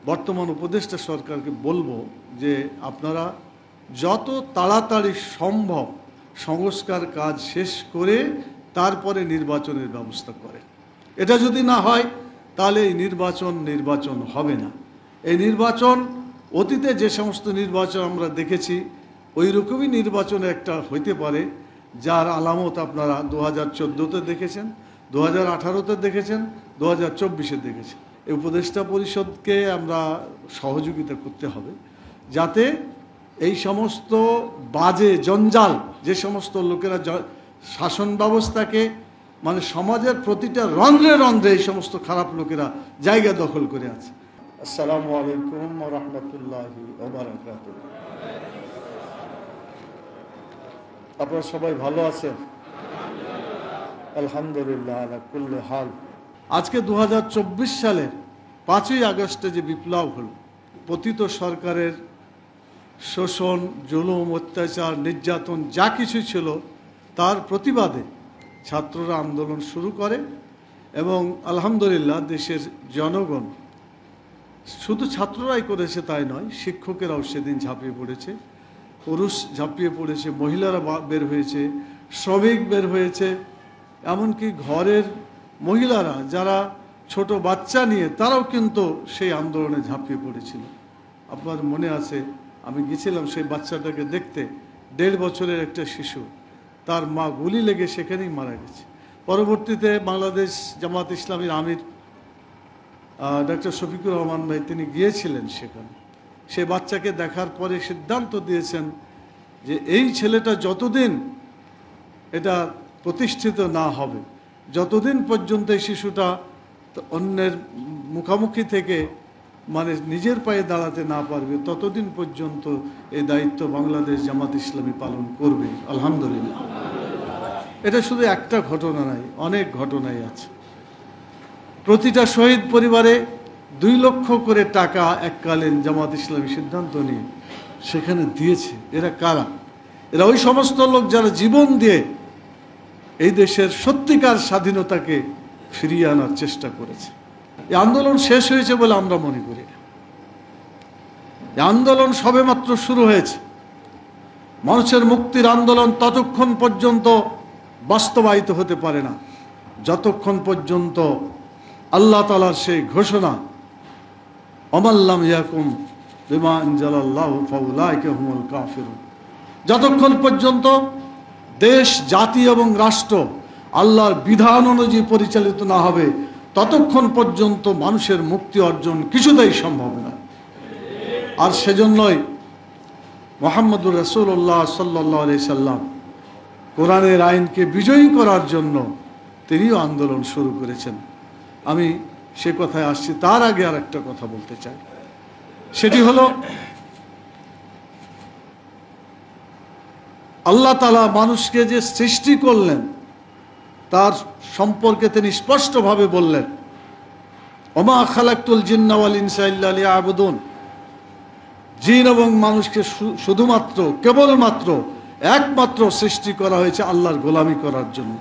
বর্তমান উপদেষ্টা সরকারকে বলবো যে আপনারা যত তাড়াতাড়ি সম্ভব সংস্কার কাজ শেষ করে তারপরে নির্বাচনের ব্যবস্থা করেন। এটা যদি না হয় তাহলে এই নির্বাচন হবে না। এই নির্বাচন অতীতে যে সমস্ত নির্বাচন আমরা দেখেছি ওই রকমই নির্বাচনে একটা হইতে পারে, যার আলামত আপনারা 2014-তে দেখেছেন, 2018-তে দেখেছেন, 2024-এ দেখেছেন। এই উপদেষ্টা পরিষদকে আমরা সহযোগিতা করতে হবে যাতে এই সমস্ত বাজে জঞ্জাল, যে সমস্ত লোকেরা শাসন ব্যবস্থাকে মানে সমাজের প্রতিটা রন্ধ্রে রন্ধ্রে এই সমস্ত খারাপ লোকেরা জায়গা দখল করে আছে। আসসালামু আলাইকুম ওয়া রাহমাতুল্লাহি ওয়া বারাকাতুহু। আপনারা সবাই ভালো আছেন? আলহামদুলিল্লাহ আলা কুল্লি হাল। আজকে 2024 সালের 5ই আগস্টে যে বিপ্লব হলো, পতিত সরকারের শোষণ, জুলুম, অত্যাচার, নির্যাতন যা কিছু ছিল তার প্রতিবাদে ছাত্ররা আন্দোলন শুরু করে এবং আলহামদুলিল্লাহ দেশের জনগণ, শুধু ছাত্ররাই করেছে তাই নয়, শিক্ষকেরাও সেদিন ঝাঁপিয়ে পড়েছে, পুরুষ ঝাঁপিয়ে পড়েছে, মহিলারা বের হয়েছে, শ্রমিক বের হয়েছে, এমনকি ঘরের মহিলারা যারা ছোট বাচ্চা নিয়ে তারাও কিন্তু সেই আন্দোলনে ঝাঁপিয়ে পড়েছিল। আপনার মনে আছে আমি গেছিলাম সেই বাচ্চাটাকে দেখতে, 1.5 বছরের একটা শিশু, তার মা গুলি লেগে সেখানেই মারা গেছে। পরবর্তীতে বাংলাদেশ জামাত ইসলামীর আমির ডক্টর শফিকুর রহমান ভাই তিনি গিয়েছিলেন সেখানে। সেই বাচ্চাকে দেখার পরে সিদ্ধান্ত দিয়েছেন যে এই ছেলেটা যতদিন এটা প্রতিষ্ঠিত না হবে, যতদিন পর্যন্ত এই শিশুটা অন্যের মুখামুখি থেকে মানে নিজের পায়ে দাঁড়াতে না পারবে, ততদিন পর্যন্ত এই দায়িত্ব বাংলাদেশ জামাত ইসলামী পালন করবে। আলহামদুলিল্লাহ। এটা শুধু একটা ঘটনা নাই, অনেক ঘটনাই আছে। প্রতিটা শহীদ পরিবারে 2 লক্ষ করে টাকা এককালীন জামাত ইসলামী সিদ্ধান্ত নিয়ে সেখানে দিয়েছে। এরা কারা? এরা ওই সমস্ত লোক যারা জীবন দিয়ে এই দেশের সত্যিকার স্বাধীনতাকে ফিরিয়ে আনার চেষ্টা করেছে। এই আন্দোলন শেষ হয়েছে বলে আমরা মনে করি না। এই আন্দোলন সবেমাত্র শুরু হয়েছে। মানুষের মুক্তির আন্দোলন ততক্ষণ পর্যন্ত বাস্তবায়িত হতে পারে না যতক্ষণ পর্যন্ত আল্লাহ তাআলার সেই ঘোষণা আমাল্লাম ইয়াকুম বিমা আনজালাল্লাহু ফাউলাইকা হুমুল কাফিরুন, যতক্ষণ পর্যন্ত দেশ, জাতি এবং রাষ্ট্র আল্লাহর বিধান অনুযায়ী পরিচালিত না হবে ততক্ষণ পর্যন্ত মানুষের মুক্তি অর্জন কিছুতেই সম্ভব না। আর সেজন্যই মুহাম্মদুর রাসূলুল্লাহ সাল্লাল্লাহু আলাইহি সাল্লাম কোরআনের আইনকে বিজয়ী করার জন্য তিনিও আন্দোলন শুরু করেছেন। আমি সে কথায় আসছি, তার আগে আর একটা কথা বলতে চাই। সেটি হলো আল্লাহ তাআলা মানুষকে যে সৃষ্টি করলেন তার সম্পর্কে তিনি স্পষ্টভাবে বললেন, ওমা খালাকতুল জিন্না ওয়াল ইনসা ইল্লা লিয়াবুদুন, জিন এবং মানুষকে শুধুমাত্র কেবলমাত্র একমাত্র সৃষ্টি করা হয়েছে আল্লাহর গোলামি করার জন্য,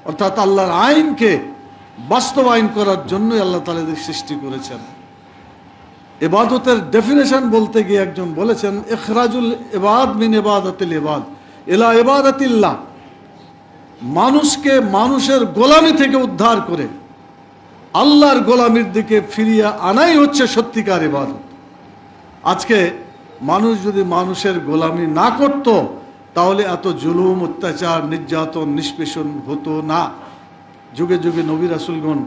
অর্থাৎ আল্লাহর আইনকে বাস্তবায়ন করার জন্যই আল্লাহ তাআলা সৃষ্টি করেছেন। ইবাদতের ডেফিনেশন বলতে গিয়ে একজন বলেছেন, ইখরাজুল ইবাদ মিন ইবাদাতিল ইবাদ ইলা ইবাদাতিল্লাহ, মানুষকে মানুষের গোলামি থেকে উদ্ধার করে আল্লাহর গোলামির দিকে ফিরিয়ে আনাই হচ্ছে সত্যিকার ইবাদত। আজকে মানুষ যদি মানুষের গোলামি না করত তাহলে এত জুলুম, অত্যাচার, নির্যাতন, নিষ্পেষণ হতো না। যুগে যুগে নবী রাসূলগণ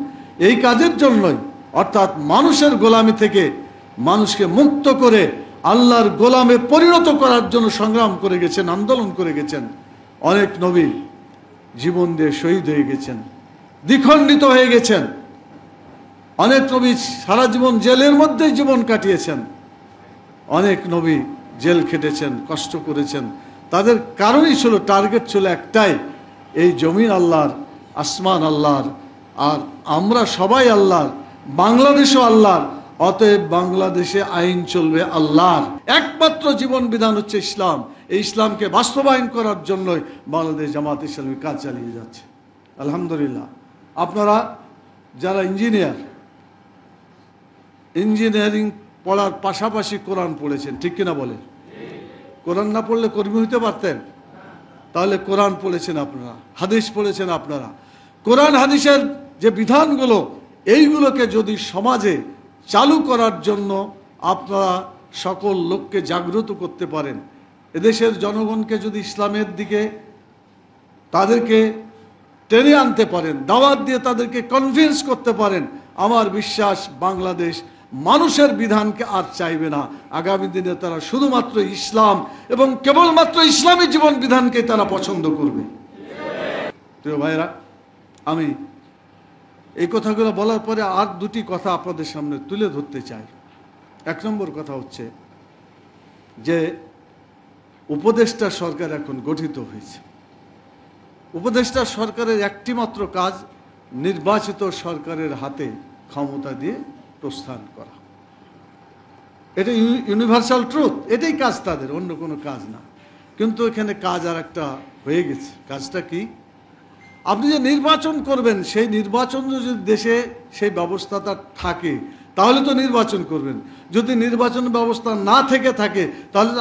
এই কাজের জন্যই, অর্থাৎ মানুষের গোলামি থেকে মানুষকে মুক্ত করে আল্লাহর গোলামে পরিণত করার জন্য সংগ্রাম করে গেছেন, আন্দোলন করে গেছেন। অনেক নবী জীবন দিয়ে শহীদ হয়ে গেছেন, দ্বিখণ্ডিত হয়ে গেছেন। অনেক নবী সারা জীবন জেলের মধ্যেই জীবন কাটিয়েছেন। অনেক নবী জেল খেটেছেন, কষ্ট করেছেন। তাদের কারণই ছিল, টার্গেট ছিল একটাই, এই জমিন আল্লাহর, আসমান আল্লাহর, আর আমরা সবাই আল্লাহর, বাংলাদেশও আল্লাহর, অতএব বাংলাদেশে আইন চলবে আল্লাহর। একমাত্র জীবন বিধান হচ্ছে ইসলাম। এই ইসলামকে বাস্তবায়ন করার জন্যই বাংলাদেশ জামাত ইসলামী কাজ চালিয়ে যাচ্ছে। আলহামদুলিল্লাহ। আপনারা যারা ইঞ্জিনিয়ারিং পড়ার পাশাপাশি কোরআন পড়েছেন, ঠিক কিনা বলেন? কোরআন না পড়লে কর্মী হতে পারতেন? তাহলে কোরআন পড়েছেন আপনারা, হাদিস পড়েছেন আপনারা। কোরআন হাদিসের যে বিধানগুলো, এইগুলোকে যদি সমাজে চালু করার জন্য আপনারা সকল লোককে জাগ্রত করতে পারেন, এদেশের জনগণকে যদি ইসলামের দিকে তাদেরকে টেনে আনতে পারেন, দাওয়াত দিয়ে তাদেরকে কনভিন্স করতে পারেন, আমার বিশ্বাস বাংলাদেশ মানুষের বিধানকে আর চাইবে না। আগামী দিনে তারা শুধুমাত্র ইসলাম এবং কেবলমাত্র ইসলামী জীবন বিধানকে তারা পছন্দ করবে। প্রিয় ভাইরা, আমি এই কথাগুলো বলার পরে আর দুটি কথা আপনাদের সামনে তুলে ধরতে চাই। এক নম্বর কথা হচ্ছে যে উপদেষ্টা সরকার এখন গঠিত হয়েছে। উপদেষ্টা সরকারের একটি মাত্র কাজ, নির্বাচিত সরকারের হাতে ক্ষমতা দিয়ে প্রস্থান করা। এটা ইউনিভার্সাল ট্রুথ, এটাই কাজ তাদের, অন্য কোনো কাজ না। কিন্তু এখানে কাজ আর একটা হয়ে গেছে। কাজটা কি? আপনি যে নির্বাচন করবেন, সেই নির্বাচন যদি দেশে সেই ব্যবস্থাটা থাকে তাহলে তো নির্বাচন করবেন। যদি নির্বাচন ব্যবস্থা না থেকে থাকে তাহলে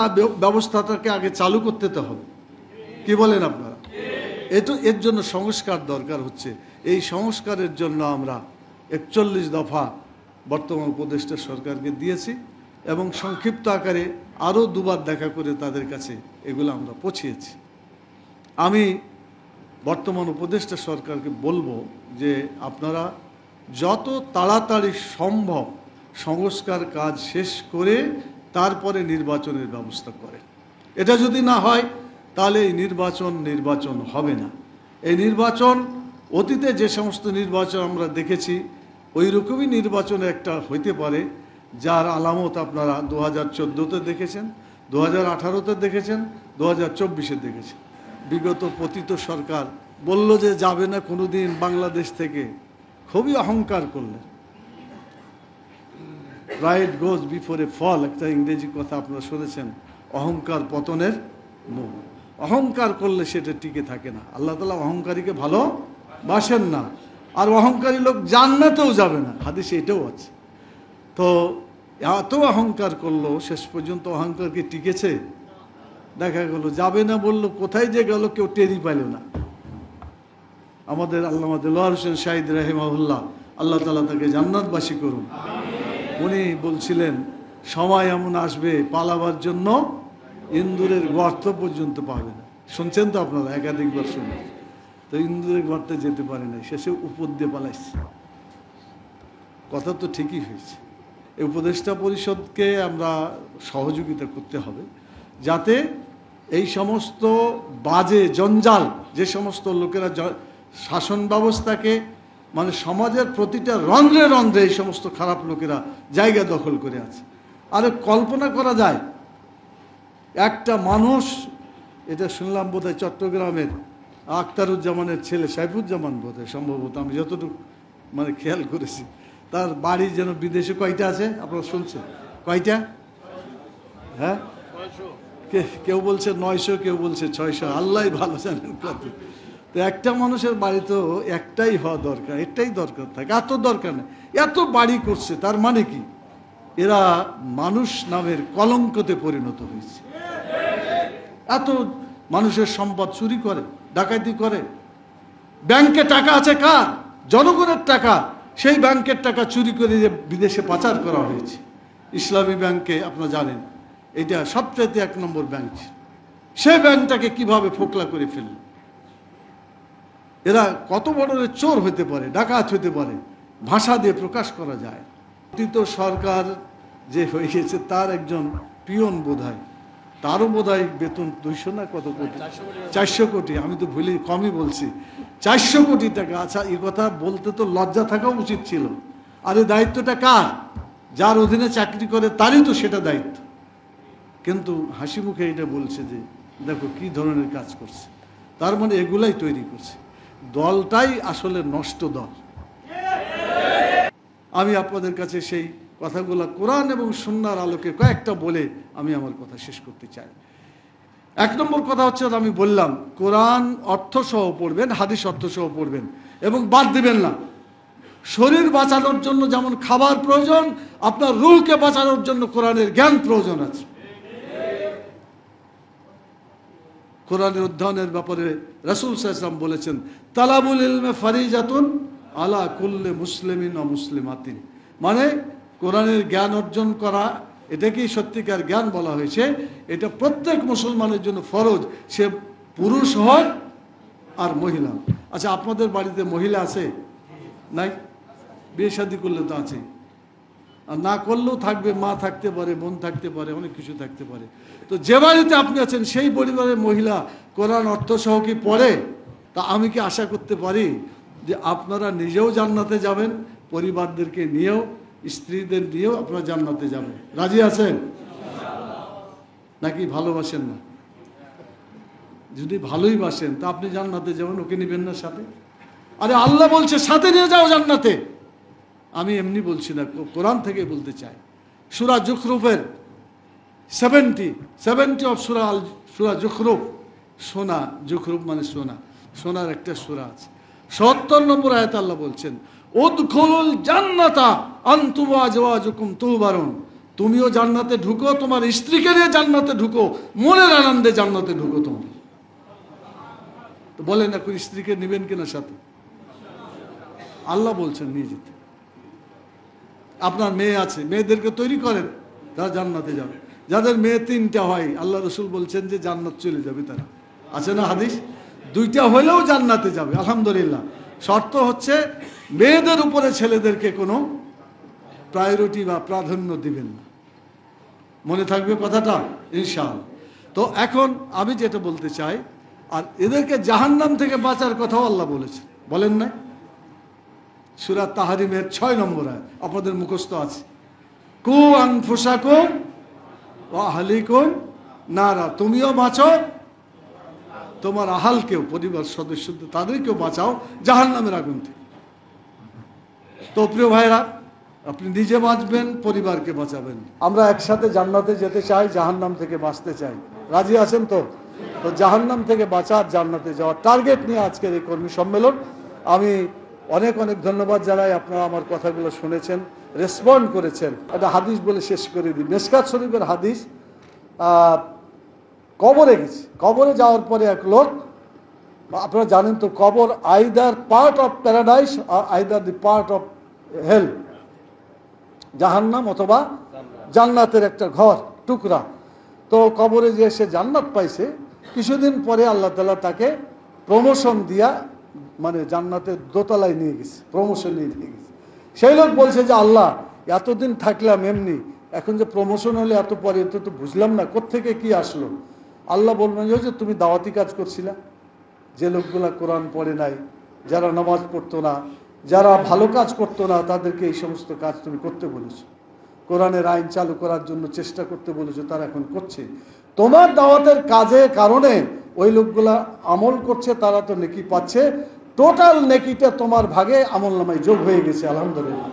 ব্যবস্থাটাকে আগে চালু করতে তো হবে। কি বলেন আপনারা? এর জন্য সংস্কার দরকার হচ্ছে। এই সংস্কারের জন্য আমরা 41 দফা বর্তমান উপদেষ্টা সরকারকে দিয়েছি এবং সংক্ষিপ্ত আকারে আরও দুবার দেখা করে তাদের কাছে এগুলো আমরা পৌঁছিয়েছি। আমি বর্তমান উপদেষ্টা সরকারকে বলবো যে আপনারা যত তাড়াতাড়ি সম্ভব সংস্কার কাজ শেষ করে তারপরে নির্বাচনের ব্যবস্থা করেন। এটা যদি না হয় তাহলে এই নির্বাচন হবে না। এই নির্বাচন অতীতে যে সমস্ত নির্বাচন আমরা দেখেছি ওই রকমই নির্বাচনে একটা হইতে পারে, যার আলামত আপনারা 2014-তে দেখেছেন, 2018-তে দেখেছেন, 2024-এ দেখেছেন। বিগত পতিত সরকার বলল যে যাবে না কোনোদিন বাংলাদেশ থেকে, খুবই অহংকার করলেন। প্রাইড গোজ বিফোর এ ফল, একটা ইংরেজি কথা আপনারা শুনেছেন, অহংকার পতনের মূল। অহংকার করলে সেটা টিকে থাকে না। আল্লাহ তাআলা অহংকারীকে ভালোবাসেন না, আর অহংকারী লোক জান্নাতেও যাবে না, হাদিসে এটাও আছে। তো এত অহংকার করলো, শেষ পর্যন্ত অহংকার কি টিকেছে? দেখা গেল যাবে না বললো, কোথায় যে গেল কেউ টেরি পাইল না। আমাদের আল্লামা দেলোয়ার হোসেন শাহিদ রাহিমাহুল্লাহ, আল্লাহ তাআলা তাকে জান্নাতবাসী করুন, উনি বলছিলেন সময় এমন আসবে পালাবার জন্য ইন্দুরের গর্ত পর্যন্ত পাবে না। শুনছেন তো আপনারা, একাধিকবার শুনে। তো ইন্দুরের গর্তে যেতে পারে না, শেষে উপর দিয়ে পালাইছে। কথা তো ঠিকই হয়েছে। এই উপদেষ্টা পরিষদকে আমরা সহযোগিতা করতে হবে যাতে এই সমস্ত বাজে জঞ্জাল, যে সমস্ত লোকেরা শাসন ব্যবস্থাকে মানে সমাজের প্রতিটা রন্ধ্রে রন্ধ্রে এই সমস্ত খারাপ লোকেরা জায়গা দখল করে আছে। আর কল্পনা করা যায় একটা মানুষ, এটা শুনলাম বোধহয় চট্টগ্রামের আখতারুজ্জামানের ছেলে সাইফুজ্জামান বোধহয়, সম্ভবত আমি যতটুকু মানে খেয়াল করেছি, তার বাড়ি যেন বিদেশে কয়টা আছে আপনারা শুনছেন? কয়টা? হ্যাঁ, কেউ বলছে 900, কেউ বলছে 600, আল্লাহ ভালো জানেন কত। তো একটা মানুষের বাড়ি তো একটাই হওয়া দরকার, এটাই দরকার থাকে, এত দরকার নেই। এত বাড়ি করছে, তার মানে কি? এরা মানুষ নামের কলঙ্কতে পরিণত হয়েছে। এত মানুষের সম্পদ চুরি করে, ডাকাতি করে। ব্যাংকে টাকা আছে কার? জনগণের টাকা। সেই ব্যাংকের টাকা চুরি করে যে বিদেশে পাচার করা হয়েছে। ইসলামী ব্যাংকে আপনারা জানেন এটা সবচাইতে 1 নম্বর ব্যাংক। সেই ব্যাংকটাকে কিভাবে ফোকলা করে ফেলল। এরা কত বড় চোর হতে পারে, ডাকাত হতে পারে, ভাষা দিয়ে প্রকাশ করা যায়। অতীত সরকার যে হয়ে গেছে তার একজন পিয়ন বোধহয়, তারও বোধহয় বেতন 200 না কত কোটি, 400 কোটি, আমি তো ভুলি কমই বলছি, 400 কোটি টাকা। আচ্ছা, এই কথা বলতে তো লজ্জা থাকা উচিত ছিল। আর এই দায়িত্বটা কার? যার অধীনে চাকরি করে তারই তো সেটা দায়িত্ব। কিন্তু হাসি মুখে এটা বলছে যে দেখো কি ধরনের কাজ করছে। তার মানে এগুলাই তৈরি করছে। দলটাই আসলে নষ্ট দল। আমি আপনাদের কাছে সেই কথাগুলো কোরআন এবং সুন্নাহর আলোকে কয়েকটা বলে আমি আমার কথা শেষ করতে চাই। 1 নম্বর কথা হচ্ছে, আমি বললাম কোরআন অর্থসহ পড়বেন, হাদিস অর্থসহ পড়বেন এবং বাদ দিবেন না। শরীর বাঁচানোর জন্য যেমন খাবার প্রয়োজন, আপনার রূহকে বাঁচানোর জন্য কোরআনের জ্ঞান প্রয়োজন আছে। কোরআনের অধ্যয়নের ব্যাপারে রাসূল সাল্লাল্লাহু আলাইহি ওয়াসাল্লাম বলেছেন, তালাবুল ইলমে ফারিজাতুন আলা কুল্লি মুসলিমিন ওয়া মুসলিমাতিন, মানে কোরআনের জ্ঞান অর্জন করা, এটাকেই সত্যিকার জ্ঞান বলা হয়েছে। এটা প্রত্যেক মুসলমানের জন্য ফরজ, সে পুরুষ হয় আর মহিলা। আচ্ছা, আপনাদের বাড়িতে মহিলা আছে নাই? বিয়ে শাদী করলে তো আছে, আর না করলেও থাকবে, মা থাকতে পারে, বোন থাকতে পারে, অনেক কিছু থাকতে পারে। তো যে বাড়িতে আপনি আছেন সেই পরিবারের মহিলা কোরআন অর্থ সহ কি পড়ে? তা আমি কি আশা করতে পারি যে আপনারা নিজেও জান্নাতে যাবেন, পরিবারদেরকে নিয়েও, স্ত্রীদের নিয়েও আপনারা জান্নাতে যাবেন? রাজি আছেন নাকি ভালোবাসেন না? যদি ভালোই বাসেন তা আপনি জান্নাতে যাবেন, ওকে নিবেন না সাথে? আরে আল্লাহ বলছে সাথে নিয়ে যাও জান্নাতে। আমি এমনি বলছি না, কোরআন থেকে বলতে চাই। সূরা যুখরুফের 70 অফ সূরা যুখরুফ, সোনা, যুখরুফ মানে সোনা, সোনার একটা সূরা আছে। ৭০ নম্বর আয়াতে আল্লাহ বলছেন, উদখুলুল জান্নাতা আনতুম ওয়া আজওয়াজুকুম তুহবারুন, তুমিও জান্নাতে ঢুকো, তোমার স্ত্রীকে নিয়ে জান্নাতে ঢুকো, মনের আনন্দে জান্নাতে ঢুকো তোমরা। তো বলেন এখন স্ত্রীকে নেবেন কিনা সাথে? আল্লাহ বলছেন নিয়ে যেতে। আপনার মেয়ে আছে, মেয়েদেরকে তৈরি করেন, তারা জান্নাতে যাবে। যাদের মেয়ে 3টা হয়, আল্লাহ রসুল বলছেন যে জান্নাত চলে যাবে তারা। আছে না হাদিস? 2টা হলেও জান্নাতে যাবে, আলহামদুলিল্লাহ। শর্ত হচ্ছে মেয়েদের উপরে ছেলেদেরকে কোনো প্রায়োরিটি বা প্রাধান্য দিবেন না। মনে থাকবে কথাটা ইনশাআল্লাহ। তো এখন আমি যেটা বলতে চাই, আর এদেরকে জাহান্নাম থেকে বাঁচার কথাও আল্লাহ বলেছেন, বলেন না? সূরা তাহরিমের 6 নম্বর আয়াত আপনাদের মুখস্থ আছে, কু আনফুসাকুম ওয়া আহলিকুম নারা, তুমিও বাঁচো, তোমার আহালকেও, পরিবার সদস্যদের, তাদেরকেও বাঁচাও জাহান্নামের আগুন থেকে। তো প্রিয় ভাইরা, আপনি নিজে বাঁচবেন, পরিবারকে বাঁচাবেন। আমরা একসাথে জান্নাতে যেতে চাই, জাহান্নাম থেকে বাঁচতে চাই। রাজি আছেন তো? তো জাহান্নাম থেকে বাঁচার, জান্নাতে যাওয়ার টার্গেট নিয়ে আজকের এই কর্মী সম্মেলন। আমি অনেক অনেক ধন্যবাদ জানাই, আপনারা আমার কথাগুলো শুনেছেন, রেসপন্ড করেছেন। একটা হাদিস বলে শেষ করে দিই, মিশকাত শরীফের হাদিস। কবরে গেছে, কবরে যাওয়ার পরে এক লোক, আপনারা জানেন তো কবর আইদার পার্ট অফ প্যারাডাইস আর either the part of hell, জাহান্নাম অথবা জান্নাতের একটা ঘর, টুকরা। তো কবরে যে সে জান্নাত পাইছে, কিছুদিন পরে আল্লাহ তাআলা তাকে প্রমোশন দিয়া, মানে জান্নাতের দোতলায় নিয়ে গেছে, প্রমোশন নিয়ে গেছে। সেই লোক বলছে যে আল্লাহ, এতদিন থাকলাম এমনি, এখন যে প্রমোশন হলে এত পরে, তো বুঝলাম না কোত্থেকে কি আসলো। আল্লাহ বলবেন যে তুমি দাওয়াতি কাজ করছিলা, যে লোকগুলা কোরআন পড়ে নাই, যারা নামাজ পড়তো না, যারা ভালো কাজ করতো না, তাদেরকে এই সমস্ত কাজ তুমি করতে বলেছো, কোরআনের আইন চালু করার জন্য চেষ্টা করতে বলেছো, তারা এখন করছে। তোমার দাওয়াতের কাজের কারণে ওই লোকগুলা আমল করছে, তারা তো নেকি পাচ্ছে, টোটাল নেকিটা তোমার ভাগে আমল নামায় যোগ হয়ে গেছে, আলহামদুলিল্লাহ।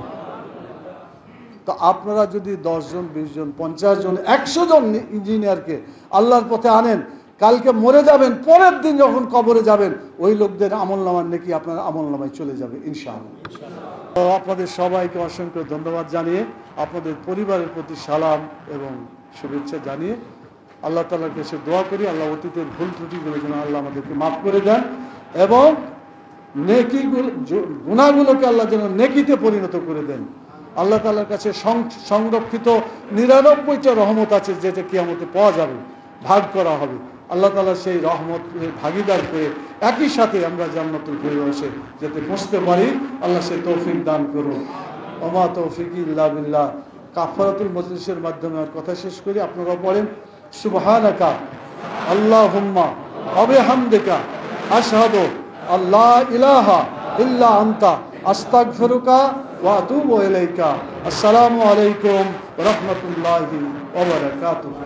তো আপনারা যদি 10 জন, 20 জন, 50 জন, 100 জন ইঞ্জিনিয়ারকে আল্লাহর পথে আনেন, কালকে মরে যাবেন, পরের দিন যখন কবরে যাবেন, ওই লোকদের আমল নামার নেকি আপনার আমল নামায় চলে যাবে ইনশাআল্লাহ। তো আপনাদের সবাইকে অসংখ্য ধন্যবাদ জানিয়ে, আপনাদের পরিবারের প্রতি সালাম এবং শুভেচ্ছা জানিয়ে আল্লাহ তাআলার কাছে দোয়া করি, আল্লাহ অতীতের ভুল ত্রুটিগুলো যেন আল্লাহ আমাদেরকে মাফ করে দেন, এবং নেকিগুলো, গুনাহগুলোকে আল্লাহ যেন নেকিতে পরিণত করে দেন। আল্লাহ তাআলার কাছে সংরক্ষিত 99টা রহমত আছে, যেটা কিয়ামতে পাওয়া যাবে, ভাগ করা হবে। আল্লাহ তাআলা সেই রহমতের ভাগিদার হয়ে একই সাথে আমরা জান্নাতুল ফিরদাউসে যাতে পৌঁছতে পারি, আল্লাহ সেই তৌফিক দান করুন। ওমা তৌফিকি ইল্লা বিল্লাহ। কাফারাতুল মজলিসের মাধ্যমে আর কথা শেষ করি, আপনারা পড়েন সুবহানাকা আল্লাহুম্মা ওয়া বিহামদিকা আশহাদু আল্লা ইলাহা ইল্লা আনতা আস্তাগফিরুকা ওয়া আতুবু ইলাইকা। আসসালামু আলাইকুম ওয়া রাহমাতুল্লাহি ওয়া বারাকাতুহু।